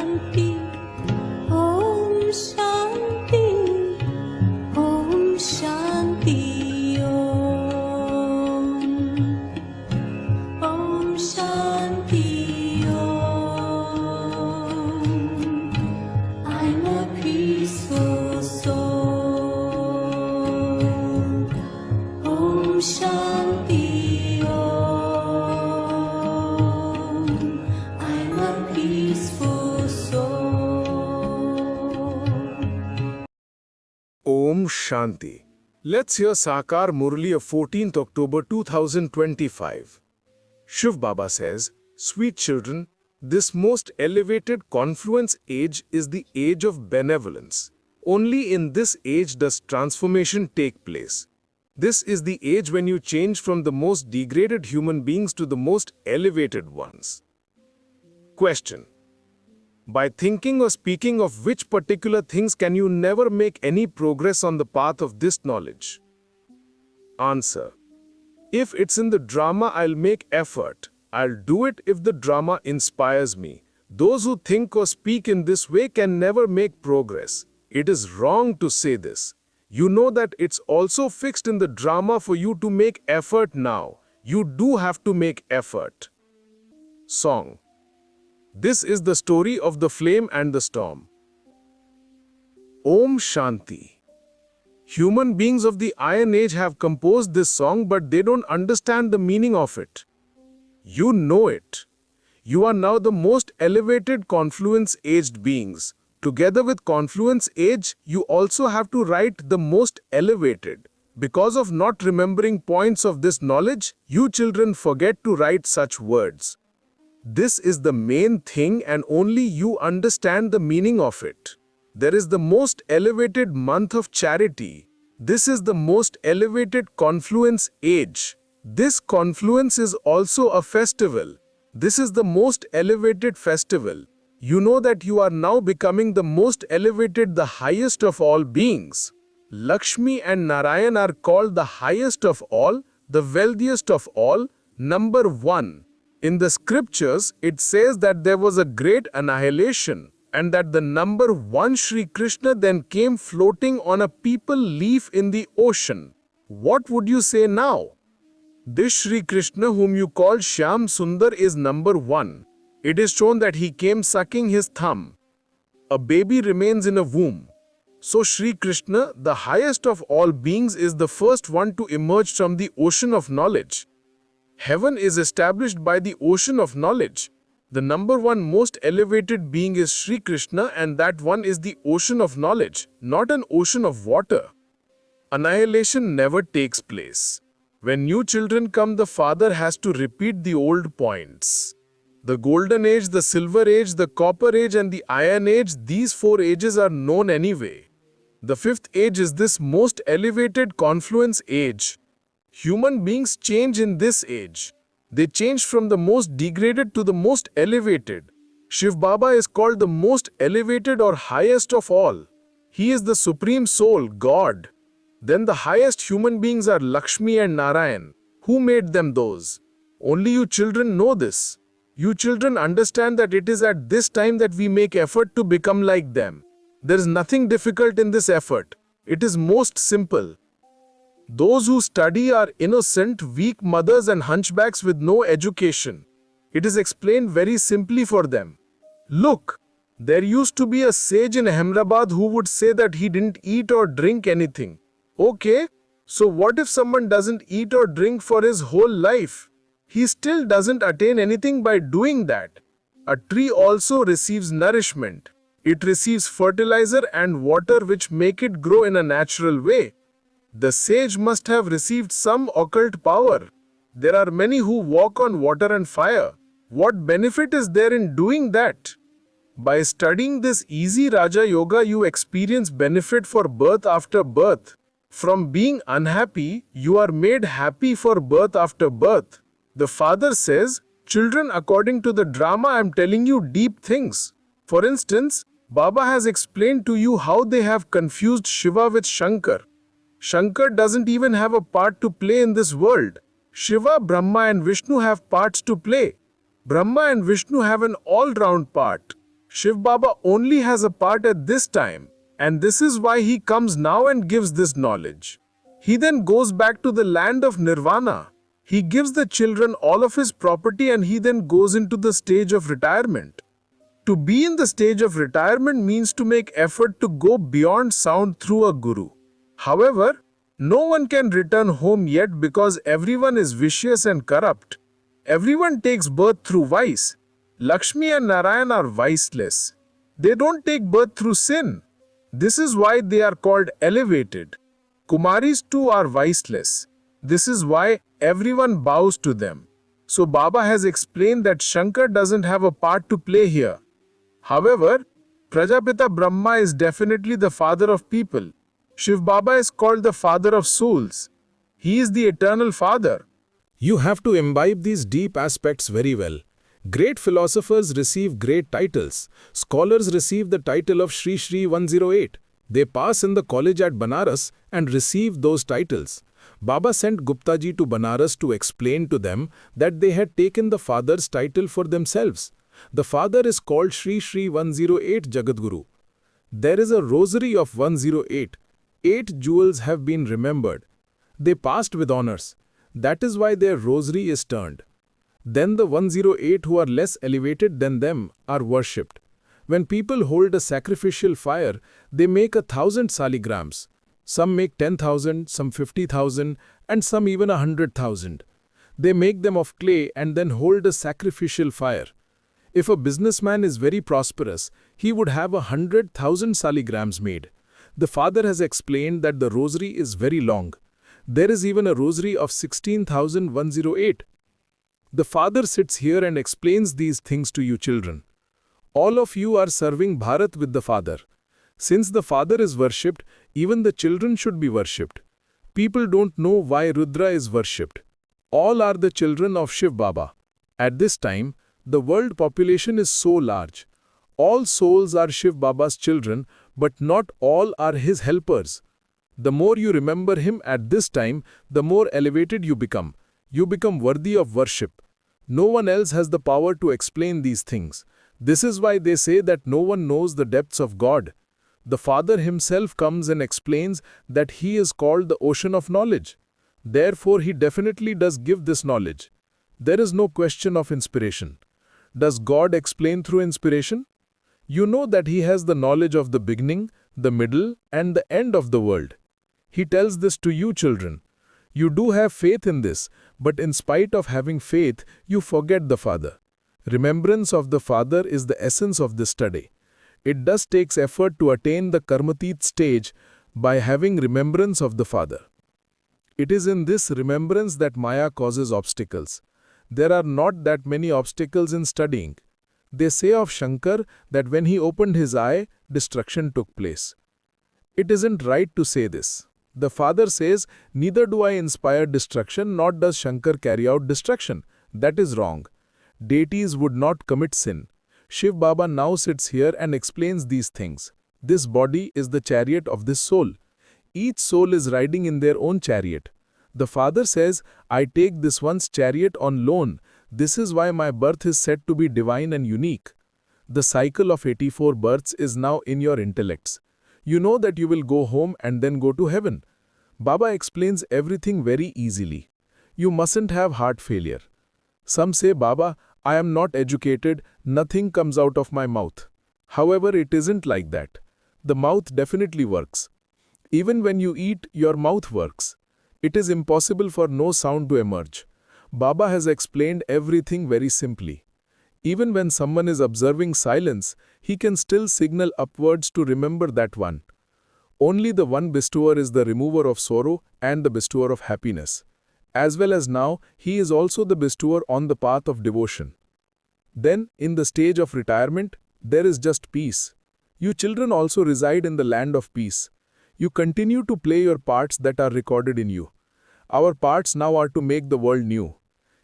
Shanti, Om Shanti, Om Shanti, Om Shanti, I'm a peaceful soul. Om Shanti, I'm a peaceful soul. Om Shanti. Let's hear Sakar Murli of 14th October 2025. Shiv Baba says, "Sweet children, this most elevated confluence age is the age of benevolence. Only in this age does transformation take place. This is the age when you change from the most degraded human beings to the most elevated ones." Question. By thinking or speaking of which particular things can you never make any progress on the path of this knowledge? Answer. If it's in the drama, I'll make effort. I'll do it if the drama inspires me. Those who think or speak in this way can never make progress. It is wrong to say this. You know that it's also fixed in the drama for you to make effort now. You do have to make effort. Song. This is the story of the flame and the storm. Om Shanti. Human beings of the Iron Age have composed this song, but they don't understand the meaning of it. You know it. You are now the most elevated confluence-aged beings. Together with confluence age, you also have to write the most elevated. Because of not remembering points of this knowledge, you children forget to write such words. This is the main thing and only you understand the meaning of it. There is the most elevated month of charity. This is the most elevated confluence age. This confluence is also a festival. This is the most elevated festival. You know that you are now becoming the most elevated, the highest of all beings. Lakshmi and Narayan are called the highest of all, the wealthiest of all, number one. In the scriptures, it says that there was a great annihilation and that the number one Shri Krishna then came floating on a people leaf in the ocean. What would you say now? This Shri Krishna whom you call Shyam Sundar is number one. It is shown that he came sucking his thumb. A baby remains in a womb. So Shri Krishna, the highest of all beings, is the first one to emerge from the ocean of knowledge. Heaven is established by the ocean of knowledge. The number one most elevated being is Shri Krishna, and that one is the ocean of knowledge, not an ocean of water. Annihilation never takes place. When new children come, the father has to repeat the old points. The golden age, the silver age, the copper age and the iron age, these four ages are known anyway. The fifth age is this most elevated confluence age. Human beings change in this age. They change from the most degraded to the most elevated. Shiv Baba is called the most elevated or highest of all. He is the supreme soul, God. Then the highest human beings are Lakshmi and Narayan. Who made them those? Only you children know this. You children understand that it is at this time that we make effort to become like them. There is nothing difficult in this effort. It is most simple. Those who study are innocent, weak mothers and hunchbacks with no education. It is explained very simply for them. Look, there used to be a sage in Ahmedabad who would say that he didn't eat or drink anything. Okay, so what if someone doesn't eat or drink for his whole life? He still doesn't attain anything by doing that. A tree also receives nourishment. It receives fertilizer and water which make it grow in a natural way. The sage must have received some occult power. There are many who walk on water and fire. What benefit is there in doing that? By studying this easy Raja Yoga, you experience benefit for birth after birth. From being unhappy, you are made happy for birth after birth. The father says, children, according to the drama, I am telling you deep things. For instance, Baba has explained to you how they have confused Shiva with Shankar. Shankar doesn't even have a part to play in this world. Shiva, Brahma and Vishnu have parts to play. Brahma and Vishnu have an all-round part. Shiv Baba only has a part at this time, and this is why he comes now and gives this knowledge. He then goes back to the land of nirvana. He gives the children all of his property and he then goes into the stage of retirement. To be in the stage of retirement means to make effort to go beyond sound through a guru. However, no one can return home yet because everyone is vicious and corrupt. Everyone takes birth through vice. Lakshmi and Narayan are viceless. They don't take birth through sin. This is why they are called elevated. Kumaris too are viceless. This is why everyone bows to them. So Baba has explained that Shankar doesn't have a part to play here. However, Prajapita Brahma is definitely the father of people. Shiv Baba is called the father of souls. He is the eternal father. You have to imbibe these deep aspects very well. Great philosophers receive great titles. Scholars receive the title of Shri Shri 108. They pass in the college at Banaras and receive those titles. Baba sent Gupta ji to Banaras to explain to them that they had taken the father's title for themselves. The father is called Shri Shri 108 Jagadguru. There is a rosary of 108. 8 jewels have been remembered. They passed with honors. That is why their rosary is turned. Then the 108 who are less elevated than them are worshipped. When people hold a sacrificial fire, they make 1,000 saligrams. Some make 10,000, some 50,000, and some even 100,000. They make them of clay and then hold a sacrificial fire. If a businessman is very prosperous, he would have 100,000 saligrams made. The father has explained that the rosary is very long. There is even a rosary of 16,108. The father sits here and explains these things to you children. All of you are serving Bharat with the father. Since the father is worshipped, even the children should be worshipped. People don't know why Rudra is worshipped. All are the children of Shiv Baba. At this time, the world population is so large. All souls are Shiv Baba's children, but not all are his helpers. The more you remember him at this time, the more elevated you become. You become worthy of worship. No one else has the power to explain these things. This is why they say that no one knows the depths of God. The Father himself comes and explains that he is called the ocean of knowledge. Therefore, he definitely does give this knowledge. There is no question of inspiration. Does God explain through inspiration? You know that he has the knowledge of the beginning, the middle, and the end of the world. He tells this to you children. You do have faith in this, but in spite of having faith, you forget the Father. Remembrance of the Father is the essence of this study. It does takes effort to attain the Karmatit stage by having remembrance of the Father. It is in this remembrance that Maya causes obstacles. There are not that many obstacles in studying. They say of Shankar that when he opened his eye, destruction took place. It isn't right to say this. The Father says, neither do I inspire destruction, nor does Shankar carry out destruction. That is wrong. Deities would not commit sin. Shiv Baba now sits here and explains these things. This body is the chariot of this soul. Each soul is riding in their own chariot. The Father says, I take this one's chariot on loan. This is why my birth is said to be divine and unique. The cycle of 84 births is now in your intellects. You know that you will go home and then go to heaven. Baba explains everything very easily. You mustn't have heart failure. Some say, Baba, I am not educated, nothing comes out of my mouth. However, it isn't like that. The mouth definitely works. Even when you eat, your mouth works. It is impossible for no sound to emerge. Baba has explained everything very simply. Even when someone is observing silence, he can still signal upwards to remember that one. Only the one bestower is the remover of sorrow and the bestower of happiness. As well as now, he is also the bestower on the path of devotion. Then, in the stage of retirement, there is just peace. You children also reside in the land of peace. You continue to play your parts that are recorded in you. Our parts now are to make the world new.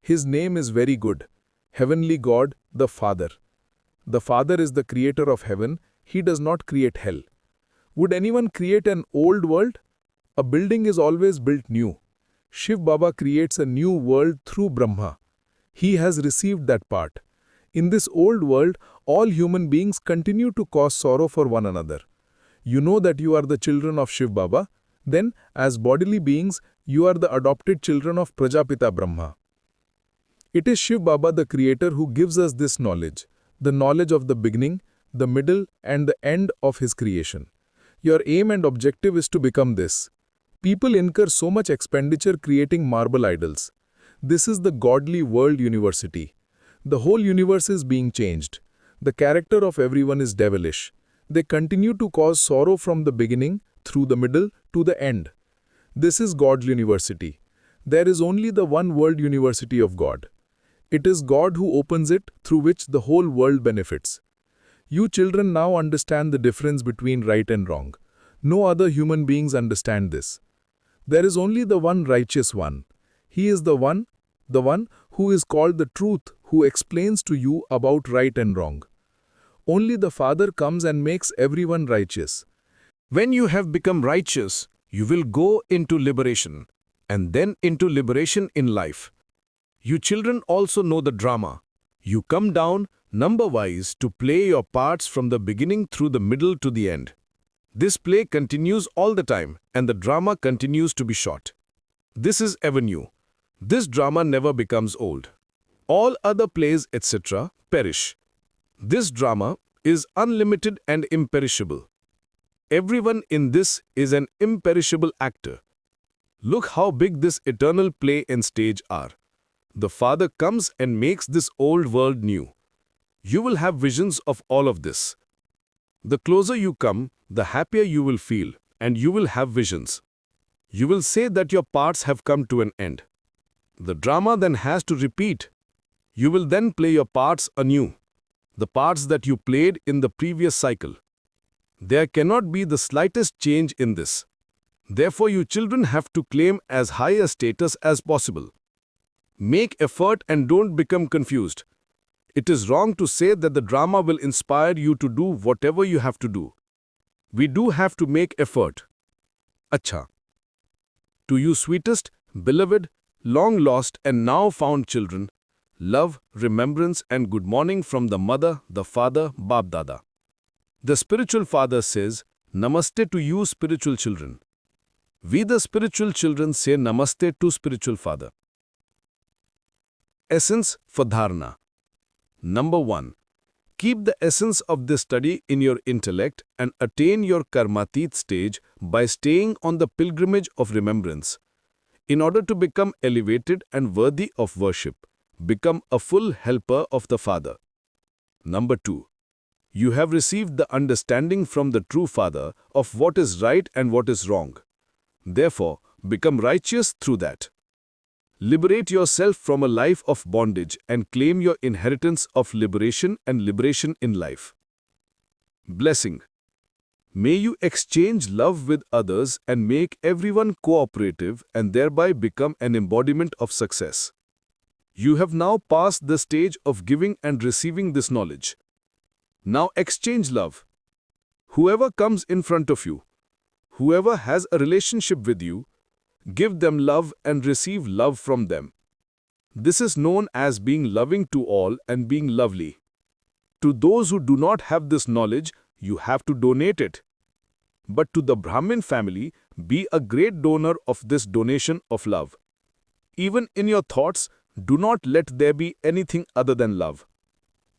His name is very good. Heavenly God, the Father. The Father is the creator of heaven. He does not create hell. Would anyone create an old world? A building is always built new. Shiv Baba creates a new world through Brahma. He has received that part. In this old world, all human beings continue to cause sorrow for one another. You know that you are the children of Shiv Baba. Then, as bodily beings, you are the adopted children of Prajapita Brahma. It is Shiv Baba the Creator who gives us this knowledge, the knowledge of the beginning, the middle and the end of His creation. Your aim and objective is to become this. People incur so much expenditure creating marble idols. This is the godly world university. The whole universe is being changed. The character of everyone is devilish. They continue to cause sorrow from the beginning, through the middle, to the end. This is God's university. There is only the one world university of God. It is God who opens it, through which the whole world benefits. You children now understand the difference between right and wrong. No other human beings understand this. There is only the one righteous one. He is the one who is called the truth, who explains to you about right and wrong. Only the Father comes and makes everyone righteous. When you have become righteous, you will go into liberation, and then into liberation in life. You children also know the drama. You come down, number-wise, to play your parts from the beginning through the middle to the end. This play continues all the time, and the drama continues to be short. This is ever new. This drama never becomes old. All other plays, etc., perish. This drama is unlimited and imperishable. Everyone in this is an imperishable actor. Look how big this eternal play and stage are. The Father comes and makes this old world new. You will have visions of all of this. The closer you come, the happier you will feel, and you will have visions. You will say that your parts have come to an end. The drama then has to repeat. You will then play your parts anew, the parts that you played in the previous cycle. There cannot be the slightest change in this. Therefore, you children have to claim as high a status as possible. Make effort and don't become confused. It is wrong to say that the drama will inspire you to do whatever you have to do. We do have to make effort. Acha. To you sweetest, beloved, long lost and now found children, love, remembrance and good morning from the mother, the father, Bab Dada. The spiritual father says, Namaste to you spiritual children. We the spiritual children say Namaste to spiritual father. Essence for Dharana. Number 1. Keep the essence of this study in your intellect and attain your karmatit stage by staying on the pilgrimage of remembrance. In order to become elevated and worthy of worship, become a full helper of the Father. Number 2. You have received the understanding from the true Father of what is right and what is wrong. Therefore, become righteous through that. Liberate yourself from a life of bondage and claim your inheritance of liberation and liberation in life. Blessing. May you exchange love with others and make everyone cooperative and thereby become an embodiment of success. You have now passed the stage of giving and receiving this knowledge. Now exchange love. Whoever comes in front of you, whoever has a relationship with you, give them love and receive love from them. This is known as being loving to all and being lovely. To those who do not have this knowledge, you have to donate it. But to the Brahmin family, be a great donor of this donation of love. Even in your thoughts, do not let there be anything other than love.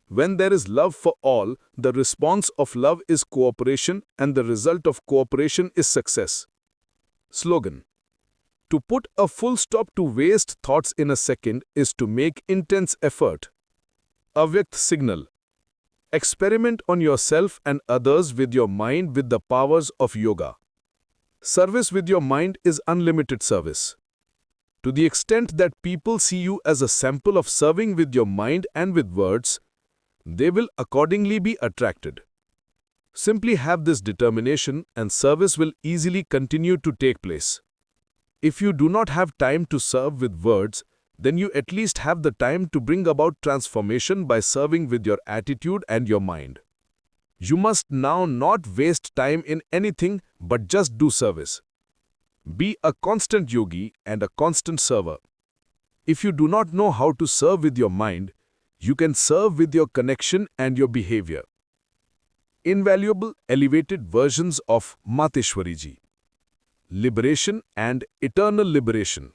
When there is love for all, the response of love is cooperation and the result of cooperation is success. Slogan. To put a full stop to waste thoughts in a second is to make intense effort. Avyakt signal. Experiment on yourself and others with your mind with the powers of yoga. Service with your mind is unlimited service. To the extent that people see you as a sample of serving with your mind and with words, they will accordingly be attracted. Simply have this determination and service will easily continue to take place. If you do not have time to serve with words, then you at least have the time to bring about transformation by serving with your attitude and your mind. You must now not waste time in anything but just do service. Be a constant yogi and a constant server. If you do not know how to serve with your mind, You can serve with your connection and your behavior. Invaluable elevated versions of Mateshwari Ji. Liberation and eternal liberation.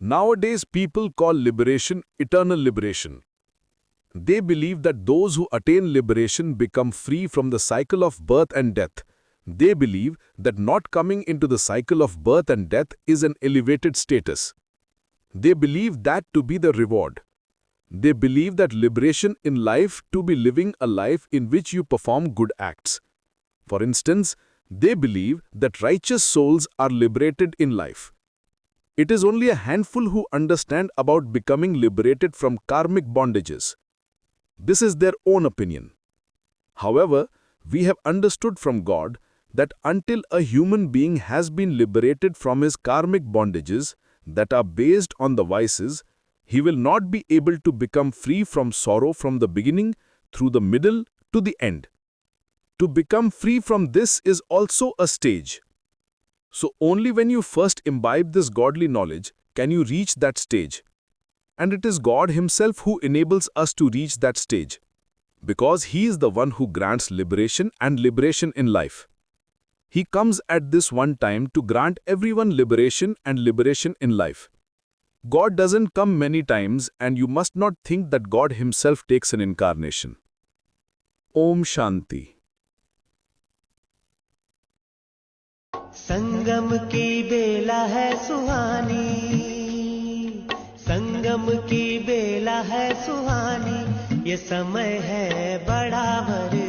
Nowadays, people call liberation eternal liberation. They believe that those who attain liberation become free from the cycle of birth and death. They believe that not coming into the cycle of birth and death is an elevated status. They believe that to be the reward. They believe that liberation in life to be living a life in which you perform good acts. For instance, they believe that righteous souls are liberated in life. It is only a handful who understand about becoming liberated from karmic bondages. This is their own opinion. However, we have understood from God that until a human being has been liberated from his karmic bondages that are based on the vices, he will not be able to become free from sorrow from the beginning through the middle to the end. To become free from this is also a stage. So only when you first imbibe this godly knowledge can you reach that stage. And it is God Himself who enables us to reach that stage, because He is the one who grants liberation and liberation in life. He comes at this one time to grant everyone liberation and liberation in life. God doesn't come many times, and you must not think that God Himself takes an incarnation. Om Shanti. संगम की बेला है सुहानी, संगम की बेला है सुहानी, ये समय है बड़ा भर